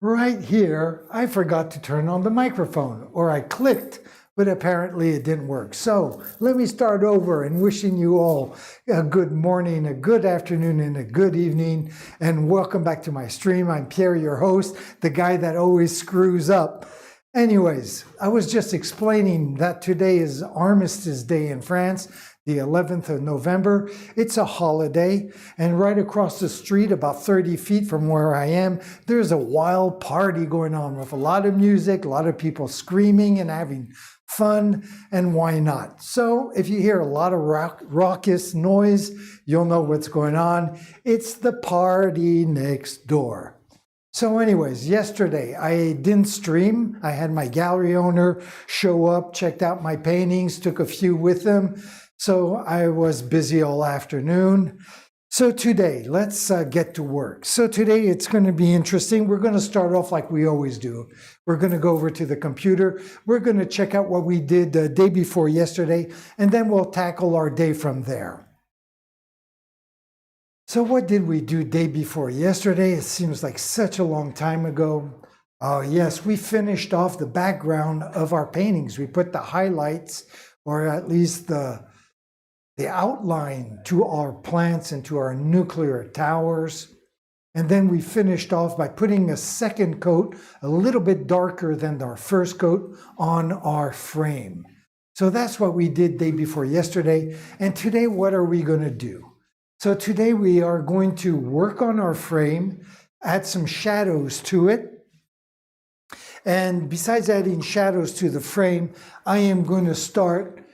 Right here, I forgot to turn on the microphone, or I clicked, but apparently it didn't work. So let me start over and wishing you all a good morning, a good afternoon, and a good evening, and welcome back to my stream. I'm Pierre, your host, the guy that always screws up. Anyways, I was just explaining that today is Armistice Day in France, the 11th of November. It's a holiday, and right across the street, about 30 feet from where I am, there's a wild party going on with a lot of music, a lot of people screaming and having fun, and why not? So if you hear a lot of raucous noise, you'll know what's going on. It's the party next door. So anyways, yesterday I didn't stream. I had my gallery owner show up, checked out my paintings, took a few with him. So I was busy all afternoon. So today, let's get to work. So today it's going to be interesting. We're going to start off like we always do. We're going to go over to the computer. We're going to check out what we did the day before yesterday, and then we'll tackle our day from there. So what did we do day before yesterday? It seems like such a long time ago. Oh yes, we finished off the background of our paintings. We put the highlights, or at least the outline to our plants and to our nuclear towers. And then we finished off by putting a second coat, a little bit darker than our first coat, on our frame. So that's what we did day before yesterday. And today, what are we going to do? So today we are going to work on our frame, add some shadows to it. And besides adding shadows to the frame, I am going to start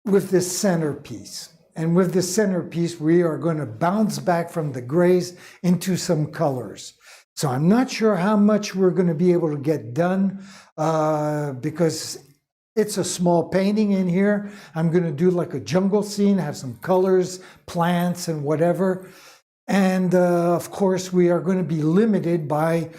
with this centerpiece. And with this centerpiece, we are going to bounce back from the grays into some colors. So I'm not sure how much we're going to be able to get done because it's a small painting in here. I'm going to do like a jungle scene, have some colors, plants, and whatever. And of course, we are going to be limited by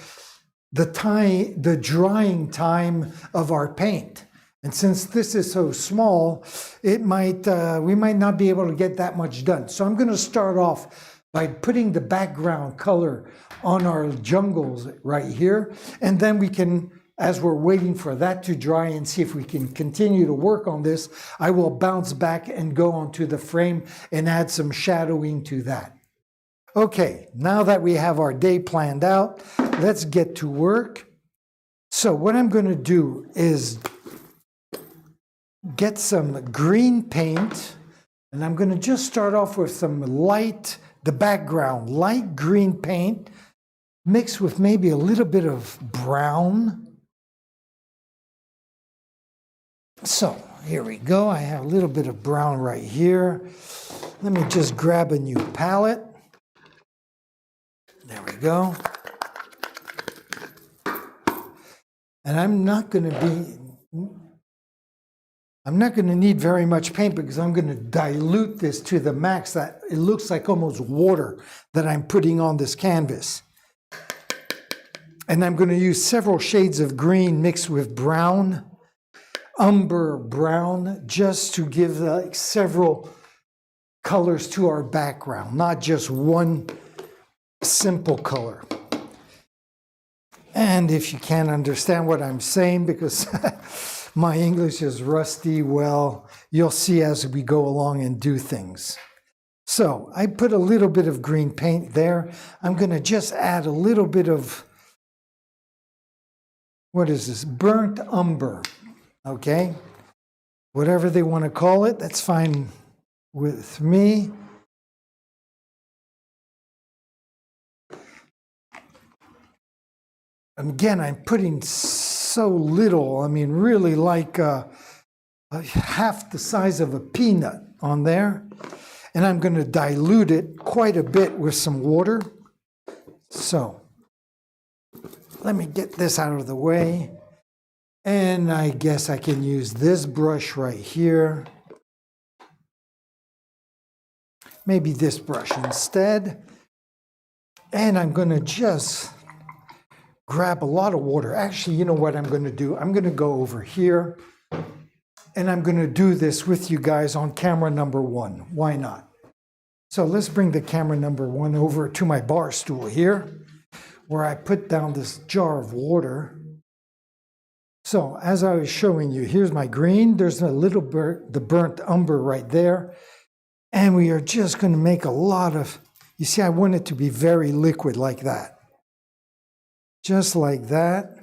the drying time of our paint. And since this is so small, we might not be able to get that much done. So I'm going to start off by putting the background color on our jungles right here. And then we can, as we're waiting for that to dry and see if we can continue to work on this, I will bounce back and go onto the frame and add some shadowing to that. Okay, now that we have our day planned out, let's get to work. So what I'm going to do is get some green paint, and I'm going to just start off with some light green paint, mixed with maybe a little bit of brown. So here we go. I have a little bit of brown right here. Let me just grab a new palette. There we go. And I'm not going to need very much paint because I'm going to dilute this to the max that it looks like almost water that I'm putting on this canvas. And I'm going to use several shades of green mixed with brown, umber brown, just to give several colors to our background, not just one simple color. And if you can't understand what I'm saying because my English is rusty, well, you'll see as we go along and do things. So I put a little bit of green paint there. I'm going to just add a little bit of, what is this? Burnt umber, okay? Whatever they want to call it, that's fine with me. Again, I'm putting so little, I mean, really like half the size of a peanut on there. And I'm going to dilute it quite a bit with some water. So let me get this out of the way. And I guess I can use this brush right here. Maybe this brush instead. And I'm going to just grab a lot of water. Actually, you know what I'm going to do? I'm going to go over here and I'm going to do this with you guys on camera number 1. Why not? So let's bring the camera number 1 over to my bar stool here. where I put down this jar of water. So as I was showing you, here's my green. There's a little the burnt umber right there. And we are just going to make a lot of, you see, I want it to be very liquid like that. Just like that.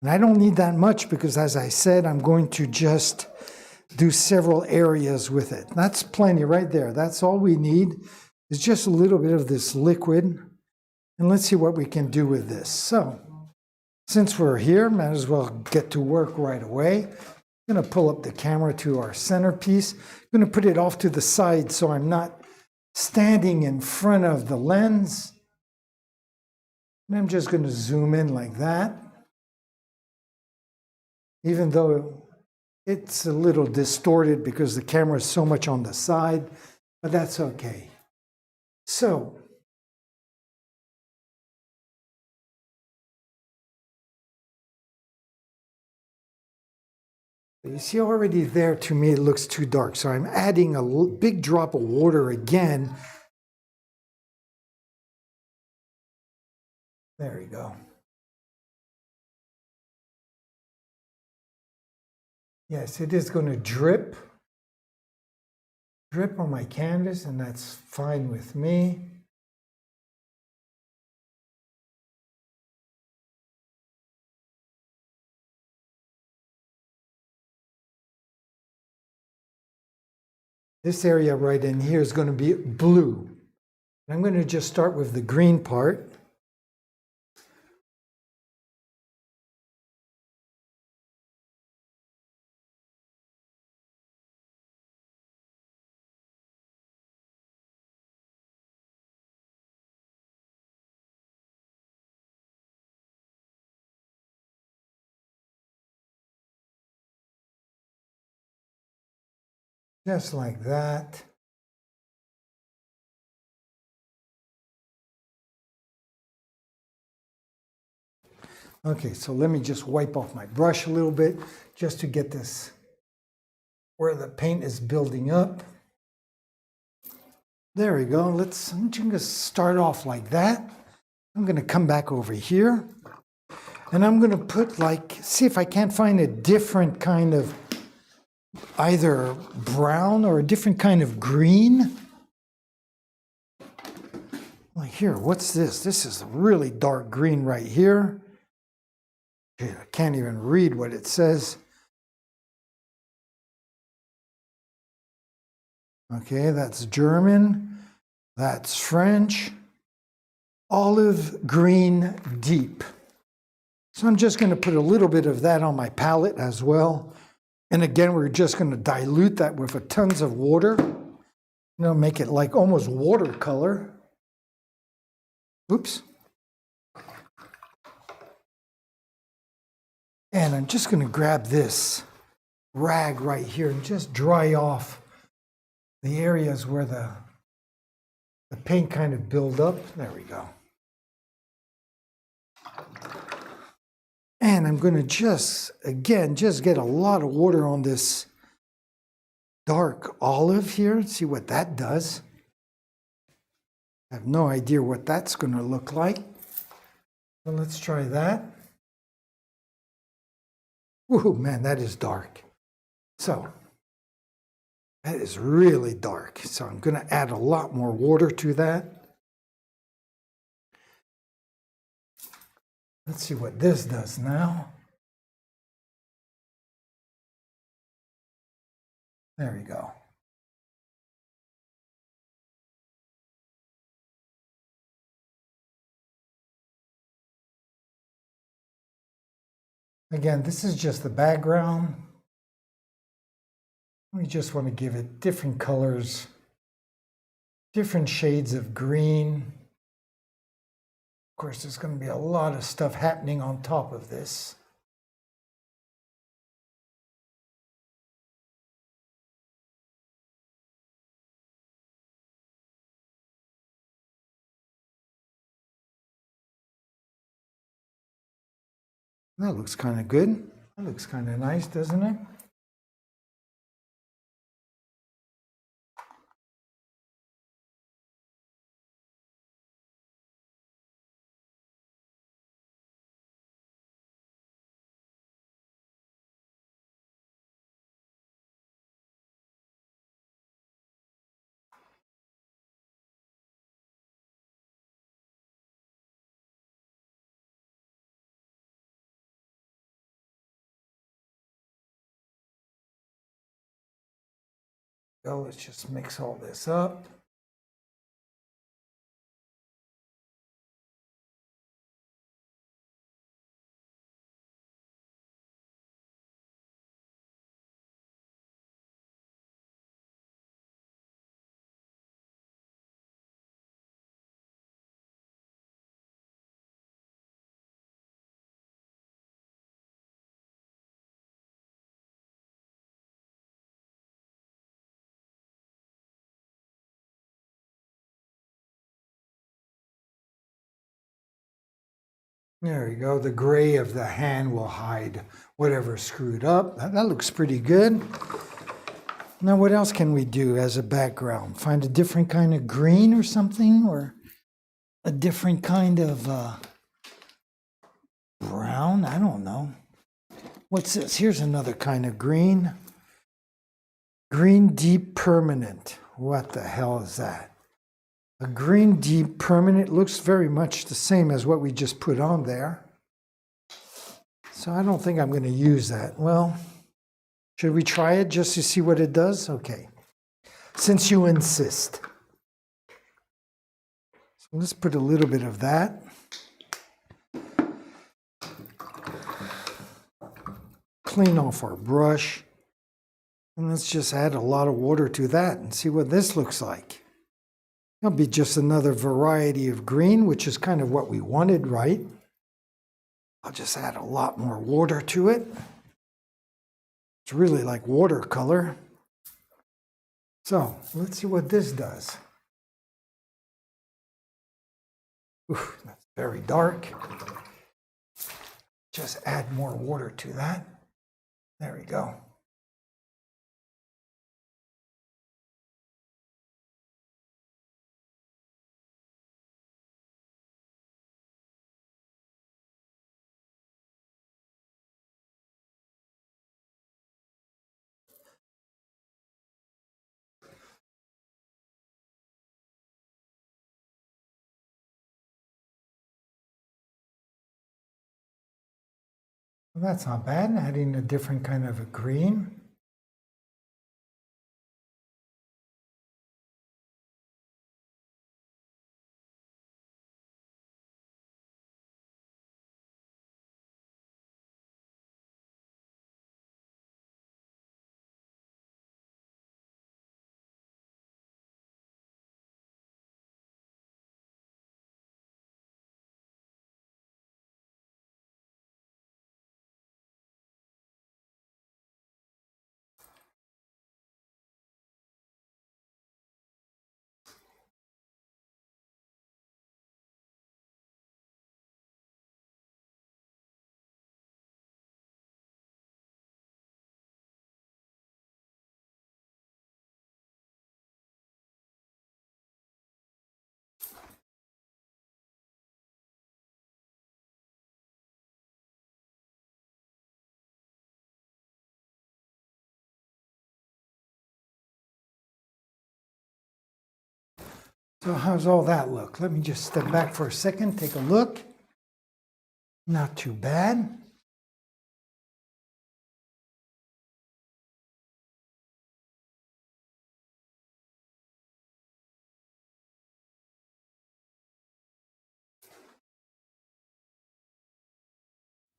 And I don't need that much because, as I said, I'm going to just do several areas with it. That's plenty right there. That's all we need is just a little bit of this liquid. And let's see what we can do with this. So, since we're here, might as well get to work right away. I'm going to pull up the camera to our centerpiece. I'm going to put it off to the side so I'm not standing in front of the lens. And I'm just going to zoom in like that. Even though it's a little distorted because the camera is so much on the side, but that's okay. So, you see already there, to me, it looks too dark. So I'm adding a big drop of water again. There we go. Yes, it is going to drip on my canvas, and that's fine with me. This area right in here is going to be blue. I'm going to just start with the green part. Just like that. Okay, so let me just wipe off my brush a little bit just to get this where the paint is building up. There we go. I'm just start off like that. I'm going to come back over here and I'm going to put see if I can't find a different kind of either brown or a different kind of green. Like here, what's this? This is a really dark green right here. Okay, I can't even read what it says. Okay, that's German. That's French. Olive green deep. So I'm just going to put a little bit of that on my palette as well. And again, we're just going to dilute that with tons of water. Make it like almost watercolor. Oops. And I'm just going to grab this rag right here and just dry off the areas where the paint kind of build up. There we go. And I'm going to just get a lot of water on this dark olive here. See what that does. I have no idea what that's going to look like. So let's try that. Ooh, man, that is dark. So that is really dark. So I'm going to add a lot more water to that. Let's see what this does now. There we go. Again, this is just the background. We just want to give it different colors, different shades of green. Of course, there's going to be a lot of stuff happening on top of this. That looks kind of good. That looks kind of nice, doesn't it? go. Let's just mix all this up. There you go. The gray of the hand will hide whatever's screwed up. That looks pretty good. Now, what else can we do as a background? Find a different kind of green or something, or a different kind of brown? I don't know. What's this? Here's another kind of green. Green deep permanent. What the hell is that? A green deep permanent looks very much the same as what we just put on there. So I don't think I'm going to use that. Well, should we try it just to see what it does? Okay. Since you insist. So let's put a little bit of that. Clean off our brush. And let's just add a lot of water to that and see what this looks like. It'll be just another variety of green, which is kind of what we wanted, right? I'll just add a lot more water to it. It's really like watercolor. So let's see what this does. Oof, that's very dark. Just add more water to that. There we go. Well, that's not bad, adding a different kind of a green. So how's all that look? Let me just step back for a second, take a look. Not too bad.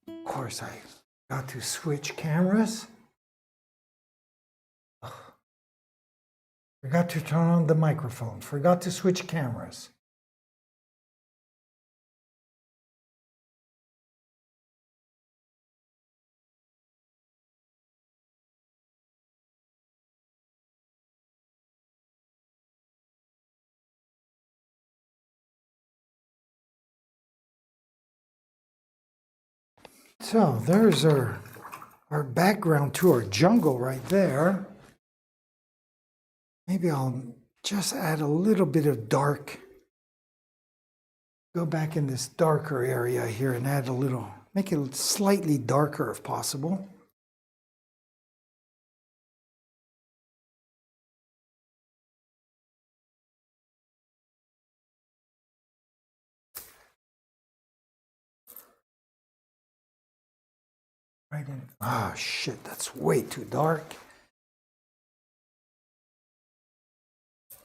Of course, I got to switch cameras. Ugh. Forgot to turn on the microphone. Forgot to switch cameras. So there's our background to our jungle right there. Maybe I'll just add a little bit of dark. Go back in this darker area here and add a little, make it slightly darker if possible. Right in, ah, shit, that's way too dark.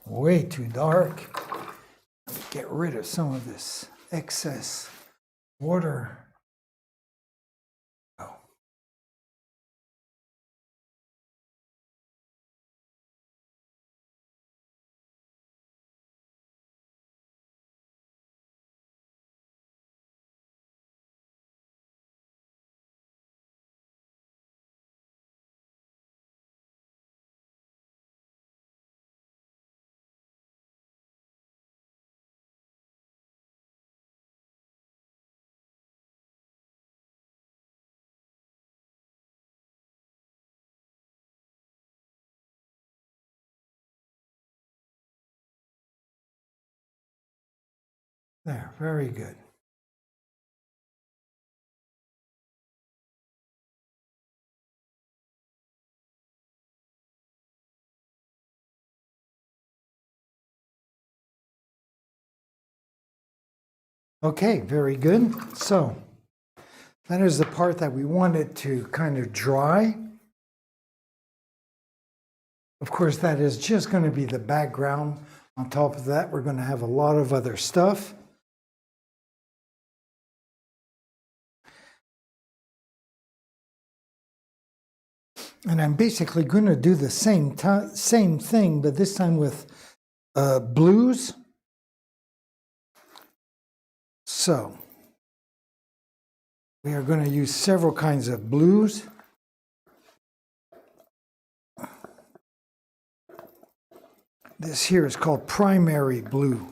way too dark. Get rid of some of this excess water. Oh. There, very good. Okay, very good. So that is the part that we wanted to kind of dry. Of course, that is just going to be the background. On top of that, we're going to have a lot of other stuff. And I'm basically going to do the same thing, but this time with blues. So we are going to use several kinds of blues. This here is called primary blue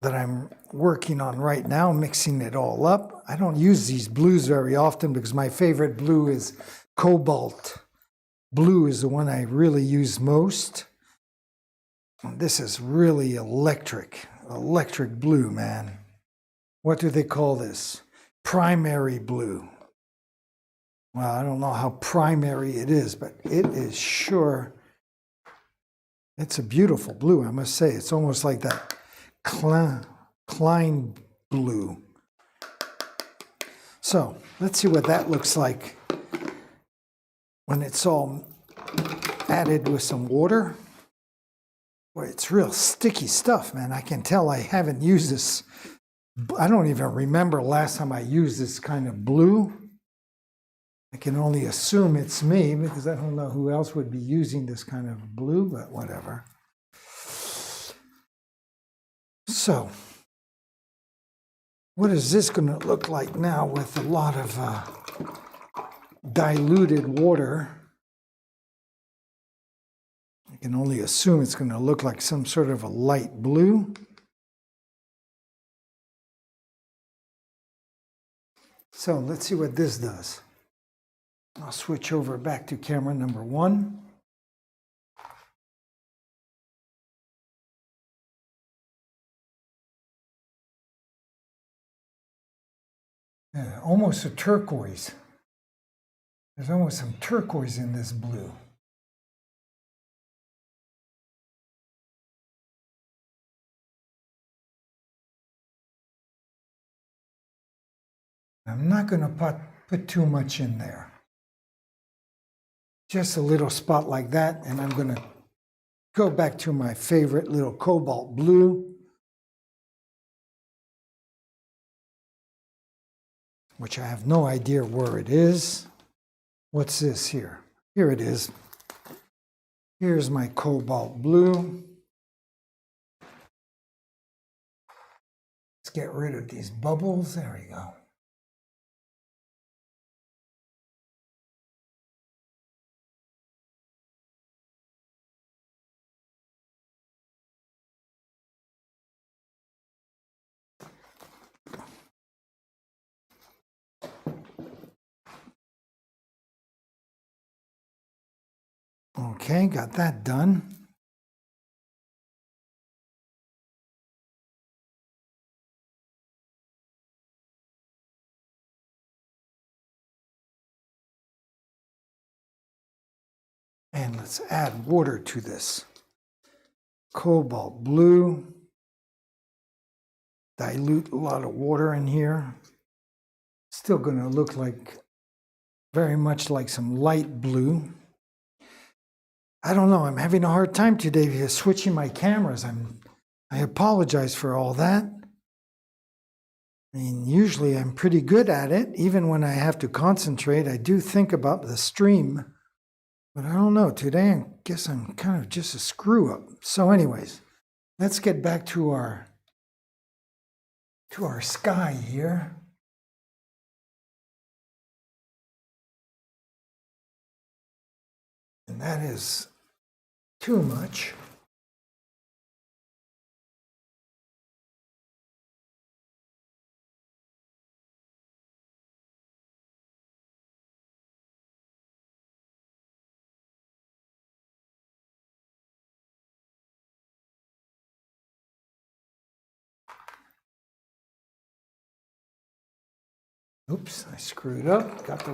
that I'm working on right now, mixing it all up. I don't use these blues very often because my favorite blue is cobalt. Blue is the one I really use most. This is really electric blue, man. What do they call this? Primary blue. Well, I don't know how primary it is, but it is sure. It's a beautiful blue, I must say. It's almost like that Klein blue. So let's see what that looks like when it's all added with some water. Boy, it's real sticky stuff, man. I can tell I haven't used this. I don't even remember last time I used this kind of blue. I can only assume it's me because I don't know who else would be using this kind of blue, but whatever. So, what is this going to look like now with a lot of diluted water? I can only assume it's going to look like some sort of a light blue. So let's see what this does. I'll switch over back to camera number 1. Yeah, almost a turquoise. There's almost some turquoise in this blue. I'm not going to put too much in there. Just a little spot like that, and I'm going to go back to my favorite little cobalt blue, which I have no idea where it is. What's this here? Here it is. Here's my cobalt blue. Let's get rid of these bubbles. There we go. Okay, got that done. And let's add water to this. Cobalt blue. Dilute a lot of water in here. Still going to look like very much like some light blue. I don't know, I'm having a hard time today switching my cameras. I apologize for all that. I mean, usually I'm pretty good at it. Even when I have to concentrate, I do think about the stream. But I don't know, today I guess I'm kind of just a screw up. So anyways, let's get back to our sky here. And that is too much. Oops, I screwed up. Got the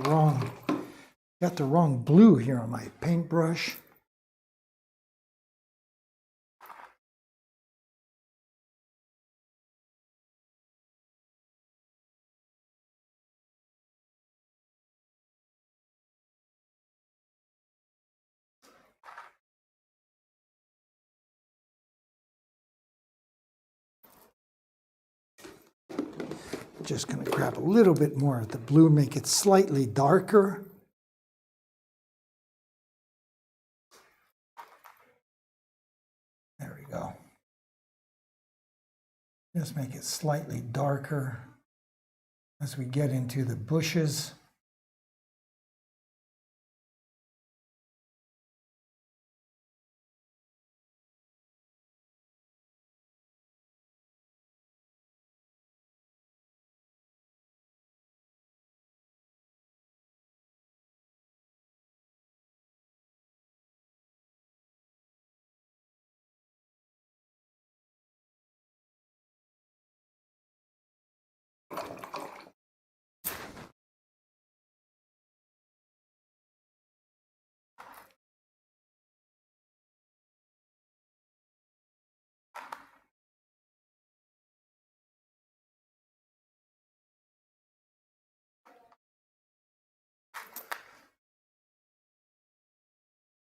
wrong blue here on my paintbrush. Just going to grab a little bit more of the blue, make it slightly darker. There we go. Just make it slightly darker as we get into the bushes.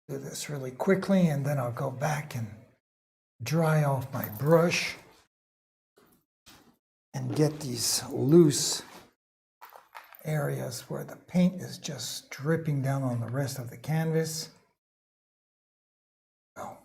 Do this really quickly and then I'll go back and dry off my brush and get these loose areas where the paint is just dripping down on the rest of the canvas. Oh.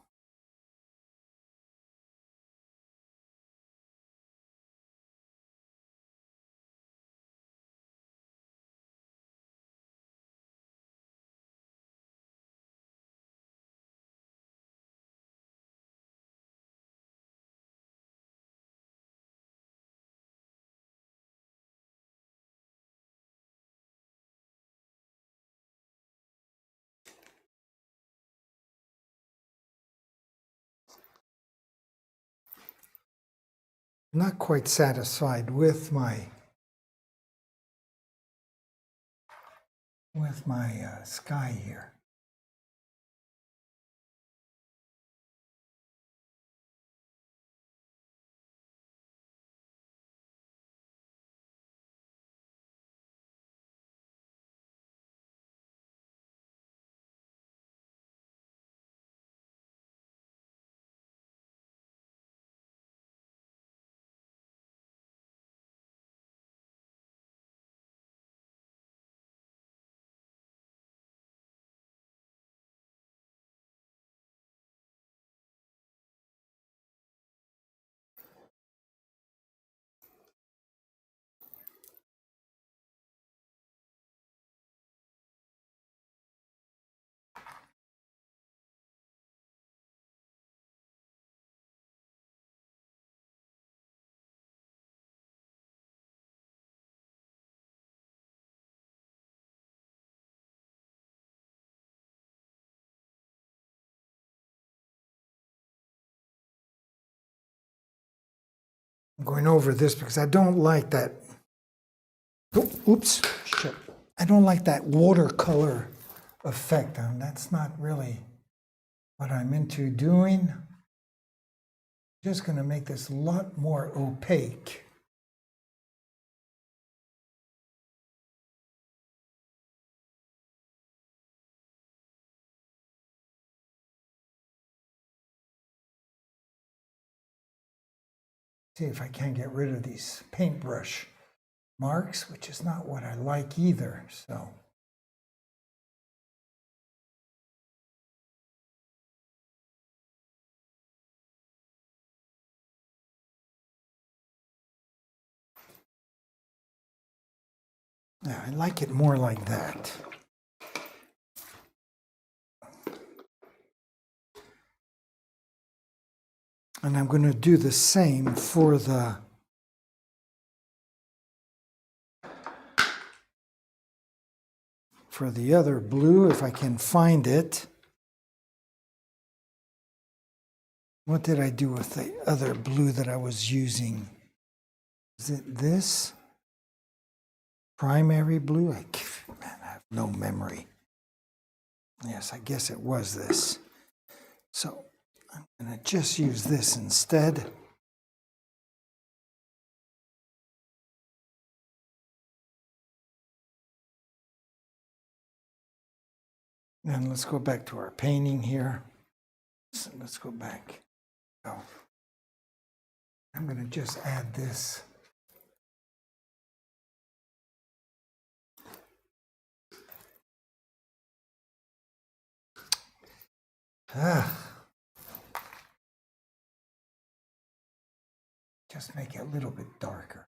Not quite satisfied with my sky here. I'm going over this because I don't like that. Oops, shit. I don't like that watercolor effect. That's not really what I'm into doing. Just going to make this a lot more opaque. See if I can't get rid of these paintbrush marks, which is not what I like either. So. Yeah, I like it more like that. And I'm going to do the same for the other blue, if I can find it. What did I do with the other blue that I was using? Is it this? Primary blue? Man, I have no memory. Yes, I guess it was this. So I'm going to just use this instead. And let's go back to our painting here. So let's go back. Oh. I'm going to just add this. Just make it a little bit darker.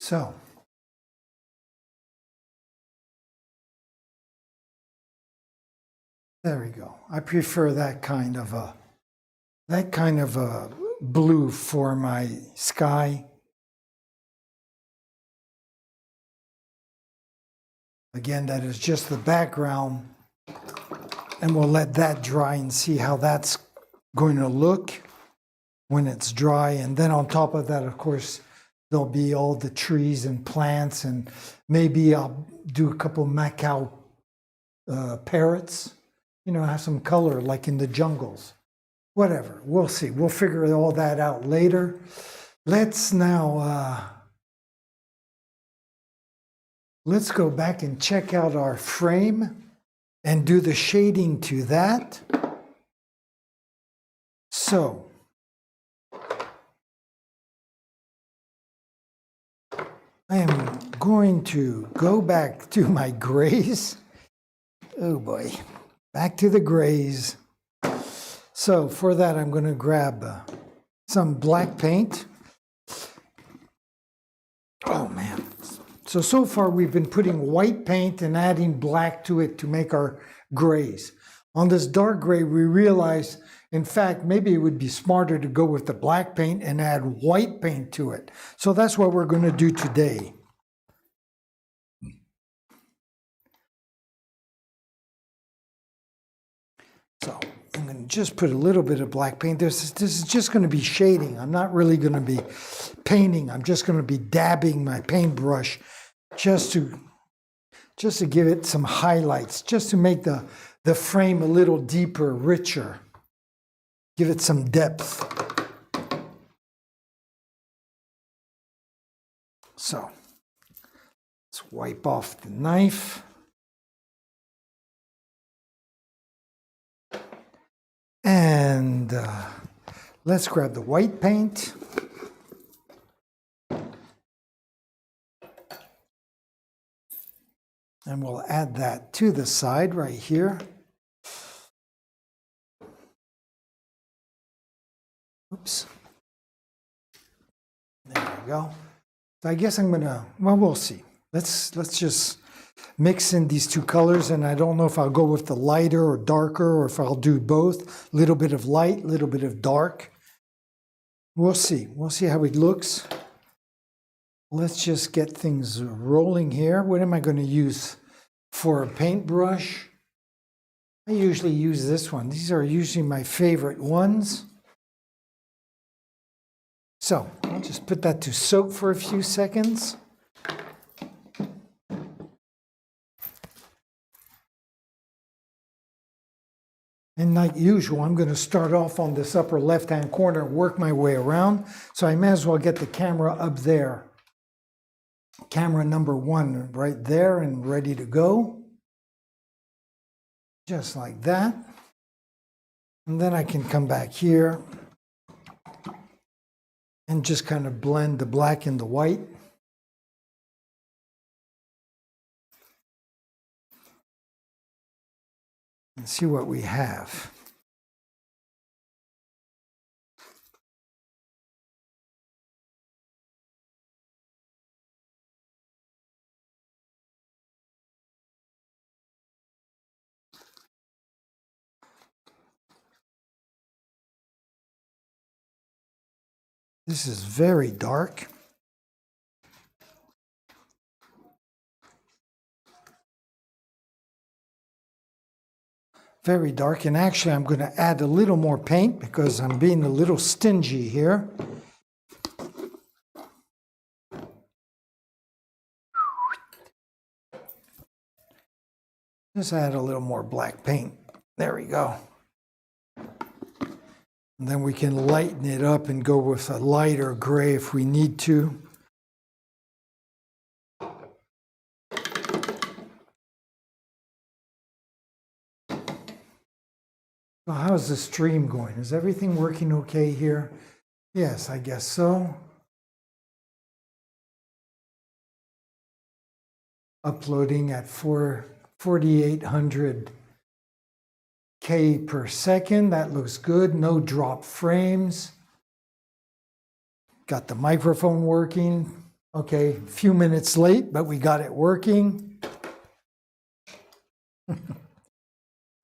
So there we go. I prefer that kind of a blue for my sky. Again, that is just the background, and we'll let that dry and see how that's going to look when it's dry. And then on top of that, of course, there'll be all the trees and plants, and maybe I'll do a couple Macau parrots, you know, have some color like in the jungles. Whatever, we'll see. We'll figure all that out later. Let's now, let's go back and check out our frame and do the shading to that. So, I am going to go back to my grays. Oh boy, back to the grays. So for that, I'm going to grab some black paint. Oh man. So far we've been putting white paint and adding black to it to make our grays. On this dark gray, we realized, in fact, maybe it would be smarter to go with the black paint and add white paint to it. So that's what we're going to do today. So I'm going to just put a little bit of black paint. This is just going to be shading. I'm not really going to be painting. I'm just going to be dabbing my paintbrush just to give it some highlights, just to make the frame a little deeper, richer, give it some depth. So let's wipe off the knife. And let's grab the white paint. And we'll add that to the side right here. Oops. There we go. So I guess I'm gonna, well, we'll see. Let's just mix in these two colors, and I don't know if I'll go with the lighter or darker, or if I'll do both. A little bit of light, a little bit of dark. We'll see. We'll see how it looks. Let's just get things rolling here. What am I going to use for a paintbrush? I usually use this one. These are usually my favorite ones. So I'll just put that to soak for a few seconds. And like usual, I'm going to start off on this upper left-hand corner, work my way around. So I may as well get the camera up there. Camera number 1 right there and ready to go. Just like that. And then I can come back here and just kind of blend the black and the white. And see what we have. This is very dark. Very dark, and actually I'm going to add a little more paint because I'm being a little stingy here. Just add a little more black paint. There we go. And then we can lighten it up and go with a lighter gray if we need to. So how's the stream going? Is everything working okay here? Yes, I guess so. Uploading at 4,800 K per second. That looks good. No drop frames. Got the microphone working. Okay, a few minutes late, but we got it working.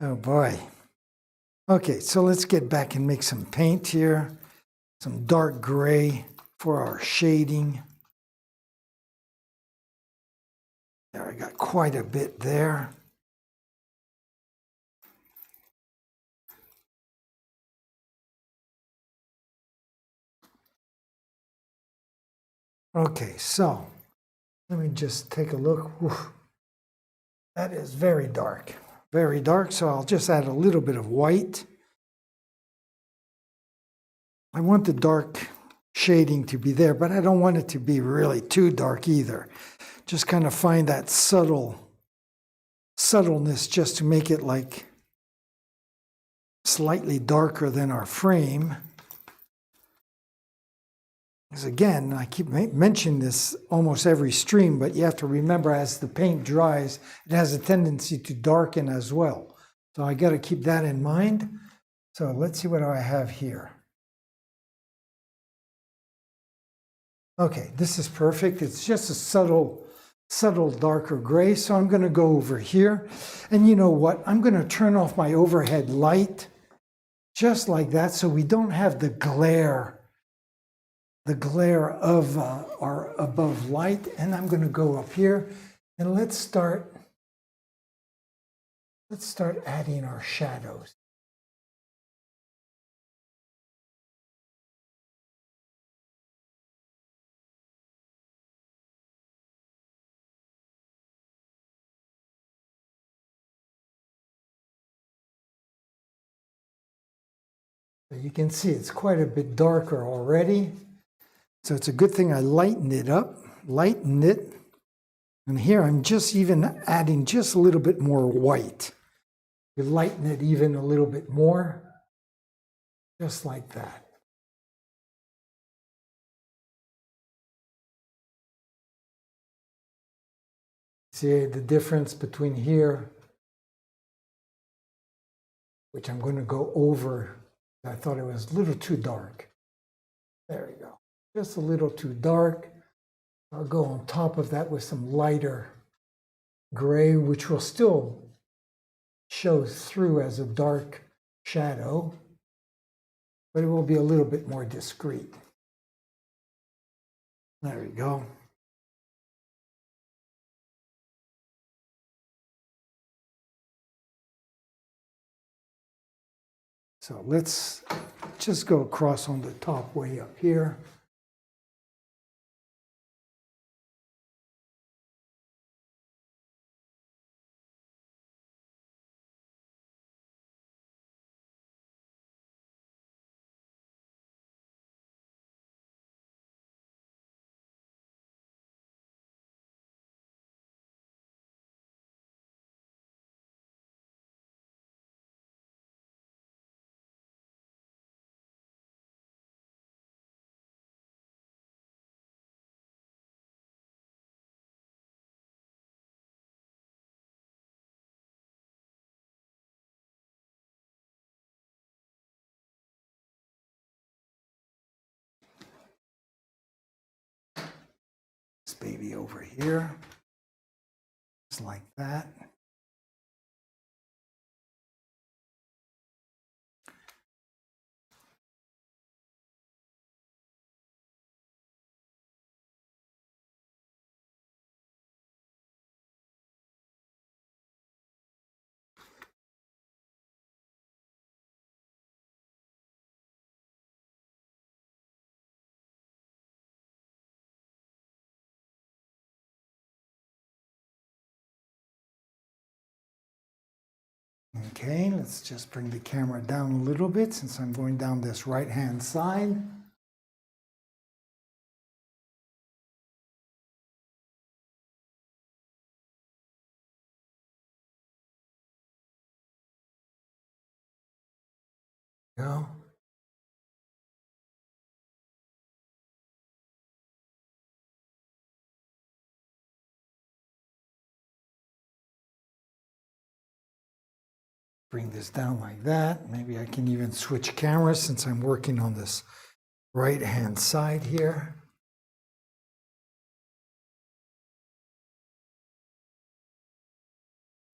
Oh boy. Okay, so let's get back and make some paint here. Some dark gray for our shading. There, I got quite a bit there. Okay, so let me just take a look. Oof. That is very dark, so I'll just add a little bit of white. I want the dark shading to be there, but I don't want it to be really too dark either. Just kind of find that subtleness just to make it like slightly darker than our frame. Because again, I keep mentioning this almost every stream, but you have to remember as the paint dries, it has a tendency to darken as well. So I got to keep that in mind. So let's see what I have here. Okay, this is perfect. It's just a subtle darker gray. So I'm going to go over here. And you know what? I'm going to turn off my overhead light just like that so we don't have the glare of our above light. And I'm going to go up here and let's start adding our shadows. So you can see it's quite a bit darker already. So it's a good thing I lightened it. And here I'm just even adding just a little bit more white. You lighten it even a little bit more, just like that. See the difference between here, which I'm going to go over. I thought it was a little too dark. There we go. Just a little too dark. I'll go on top of that with some lighter gray, which will still show through as a dark shadow, but it will be a little bit more discreet. There we go. So let's just go across on the top way up here. This baby over here, just like that. Okay, let's just bring the camera down a little bit since I'm going down this right-hand side. Go. Bring this down like that. Maybe I can even switch cameras since I'm working on this right-hand side here.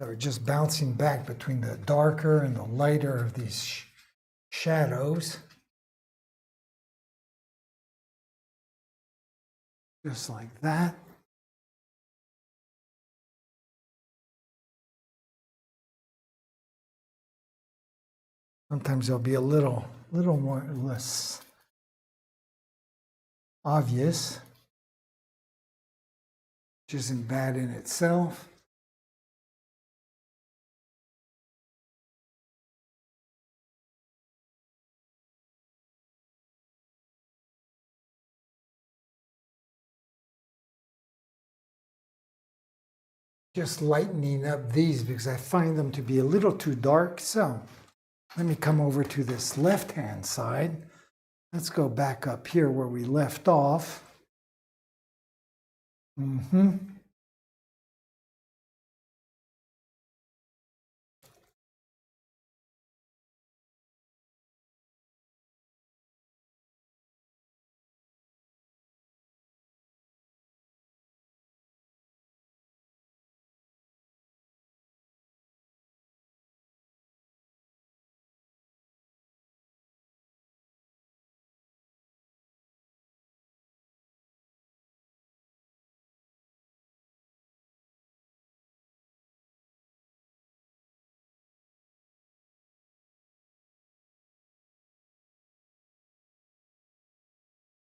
So just bouncing back between the darker and the lighter of these shadows. Just like that. Sometimes they'll be a little more or less obvious, which isn't bad in itself. Just lightening up these because I find them to be a little too dark. So let me come over to this left-hand side. Let's go back up here where we left off.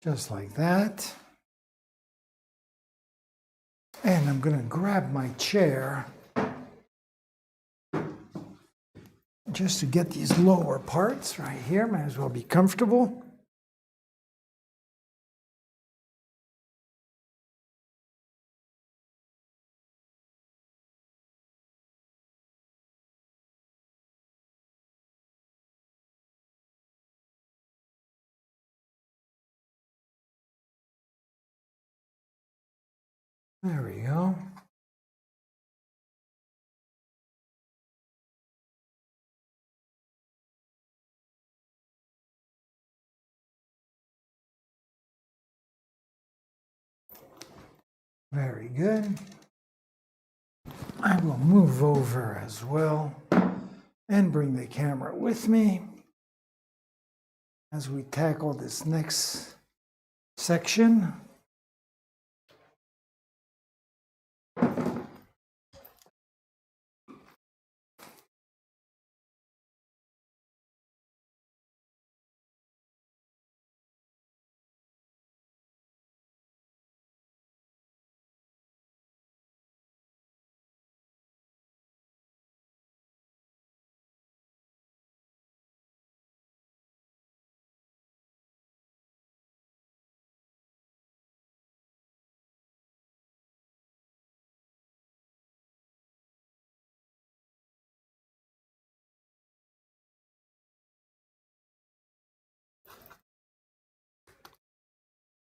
Just like that. And I'm going to grab my chair just to get these lower parts right here. Might as well be comfortable. There we go. Very good. I will move over as well and bring the camera with me as we tackle this next section.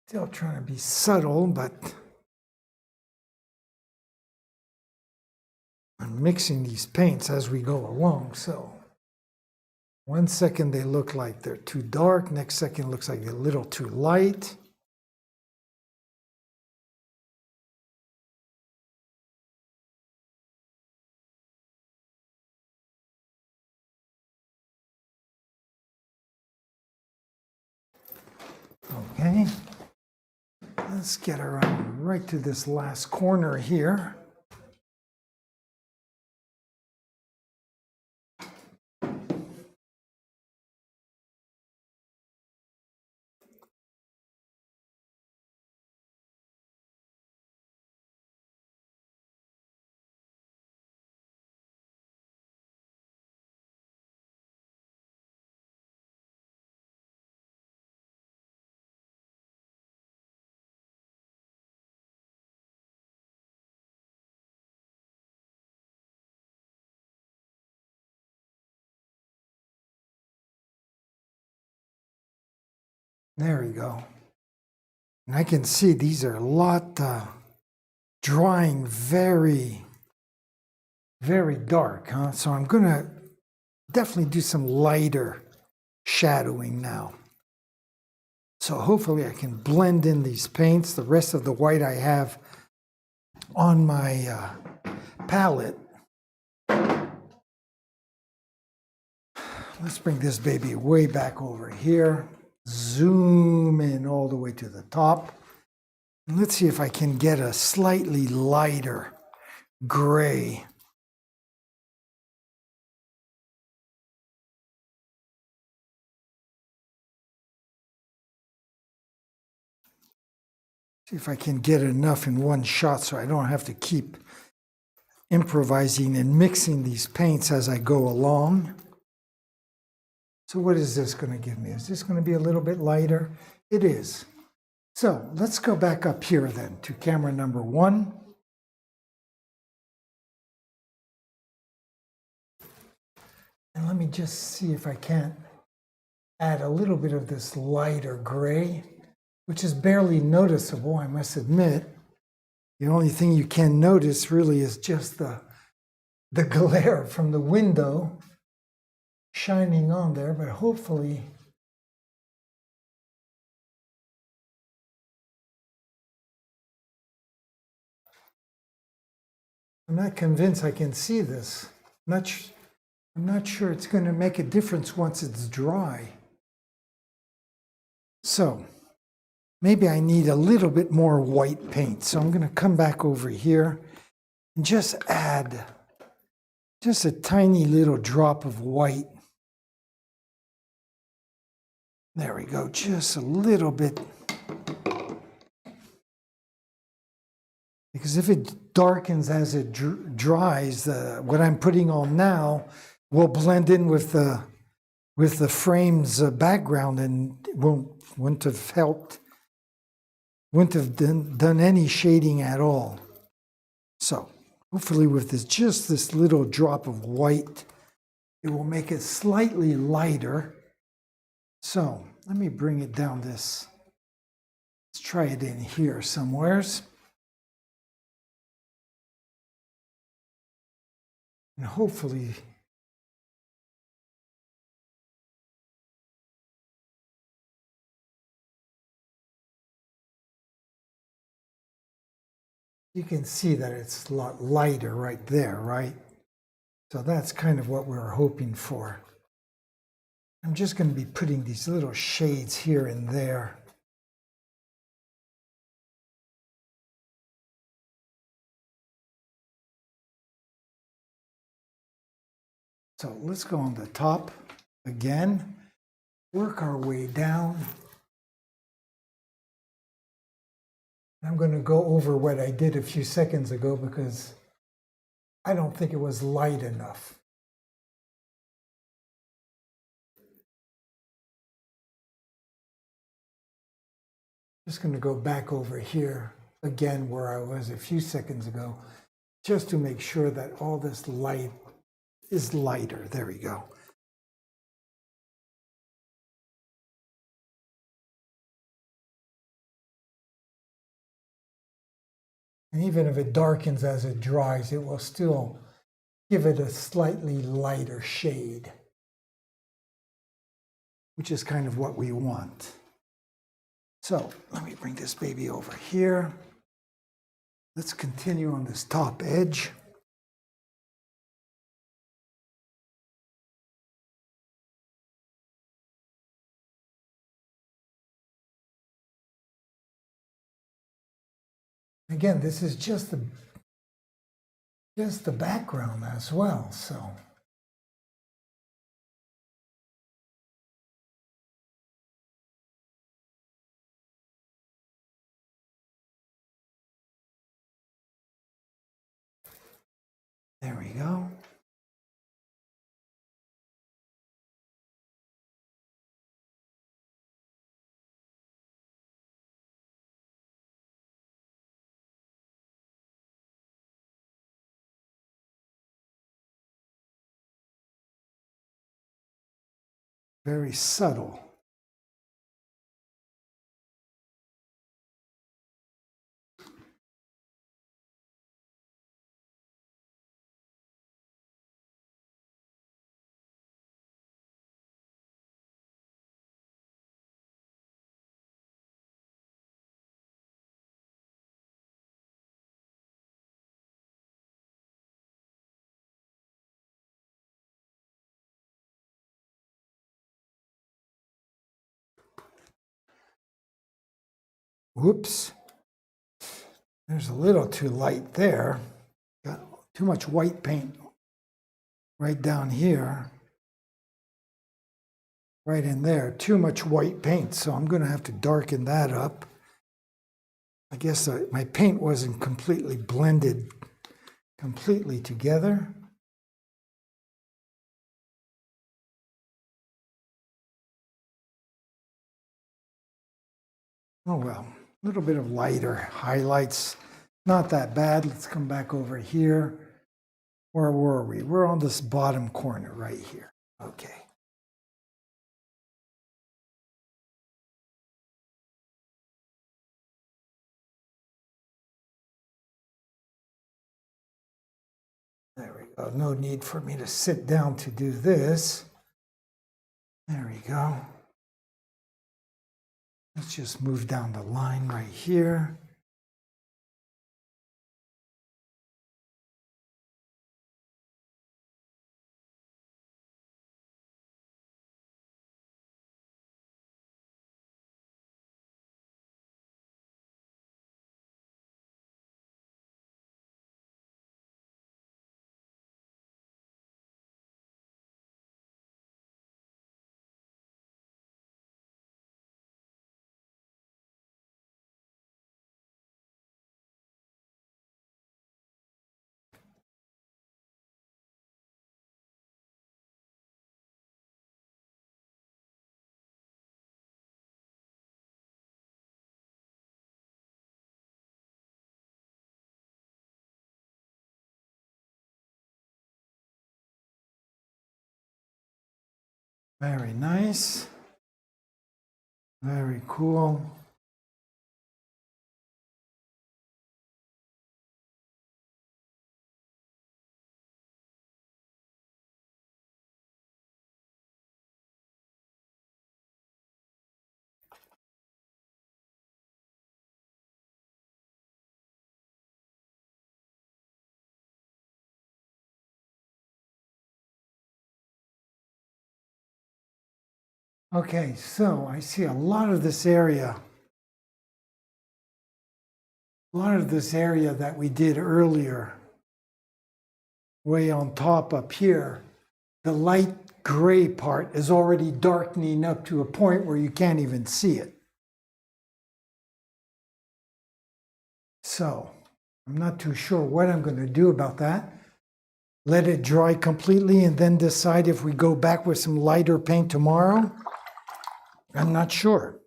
Still trying to be subtle, but I'm mixing these paints as we go along. So 1 second they look like they're too dark, next second it looks like they're a little too light. Okay, let's get around right to this last corner here. There we go. And I can see these are a lot drying very, very dark, huh? So I'm gonna definitely do some lighter shadowing now. So hopefully I can blend in these paints. The rest of the white I have on my palette. Let's bring this baby way back over here. Zoom in all the way to the top. And let's see if I can get a slightly lighter gray. See if I can get enough in one shot so I don't have to keep improvising and mixing these paints as I go along. So what is this going to give me? Is this going to be a little bit lighter? It is. So let's go back up here then to camera number 1. And let me just see if I can't add a little bit of this lighter gray, which is barely noticeable, I must admit. The only thing you can notice really is just the glare from the window shining on there, but hopefully I'm not convinced I can see this. I'm not sure it's going to make a difference once it's dry. So maybe I need a little bit more white paint. So I'm going to come back over here and just add just a tiny little drop of white. There we go, just a little bit. Because if it darkens as it dries, what I'm putting on now will blend in with the frame's background and wouldn't have helped, wouldn't have done any shading at all. So hopefully with just this little drop of white, it will make it slightly lighter. So let me bring it down this. Let's try it in here somewheres. And hopefully You can see that it's a lot lighter right there, right? So that's kind of what we were hoping for. I'm just going to be putting these little shades here and there. So let's go on the top again, work our way down. I'm going to go over what I did a few seconds ago because I don't think it was light enough. Just going to go back over here again where I was a few seconds ago, just to make sure that all this light is lighter. There we go. And even if it darkens as it dries, it will still give it a slightly lighter shade, which is kind of what we want. So let me bring this baby over here. Let's continue on this top edge. Again, this is just the background as well, so. There we go. Very subtle. Whoops. There's a little too light there. Got too much white paint right down here. Right in there, too much white paint, so I'm going to have to darken that up. I guess my paint wasn't completely blended completely together. Oh well, a little bit of lighter highlights, not that bad. Let's come back over here. Where were we? We're on this bottom corner right here. Okay. There we go. No need for me to sit down to do this. There we go. Let's just move down the line right here. Very nice. Very cool. Okay, so I see a lot of this area. A lot of this area that we did earlier, way on top up here, the light gray part is already darkening up to a point where you can't even see it. So I'm not too sure what I'm going to do about that. Let it dry completely and then decide if we go back with some lighter paint tomorrow. I'm not sure.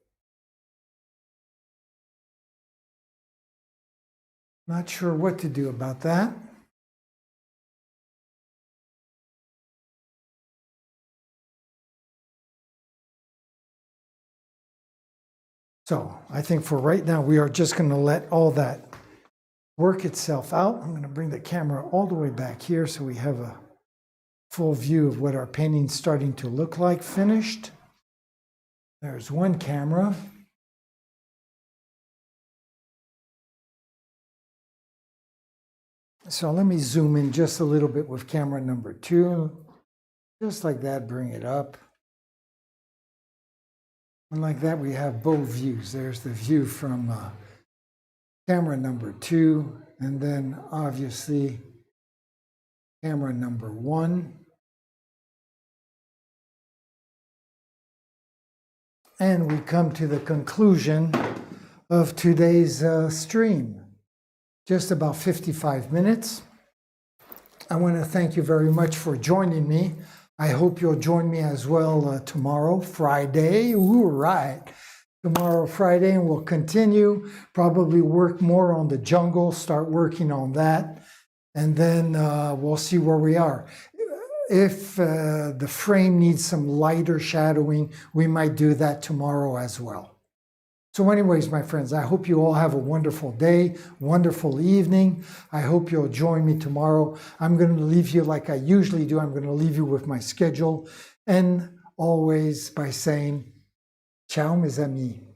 Not sure what to do about that. So I think for right now, we are just going to let all that work itself out. I'm going to bring the camera all the way back here so we have a full view of what our painting's starting to look like finished. There's one camera. So let me zoom in just a little bit with camera number 2. Just like that, bring it up. And like that, we have both views. There's the view from camera number 2, and then obviously camera number 1. And we come to the conclusion of today's stream. Just about 55 minutes. I want to thank you very much for joining me. I hope you'll join me as well tomorrow, Friday. Ooh, right. Tomorrow, Friday, and we'll continue. Probably work more on the jungle, start working on that. And then we'll see where we are. If the frame needs some lighter shadowing, we might do that tomorrow as well. So anyways, my friends, I hope you all have a wonderful day, wonderful evening. I hope you'll join me tomorrow. I'm going to leave you like I usually do. I'm going to leave you with my schedule and always by saying, ciao, mes amis.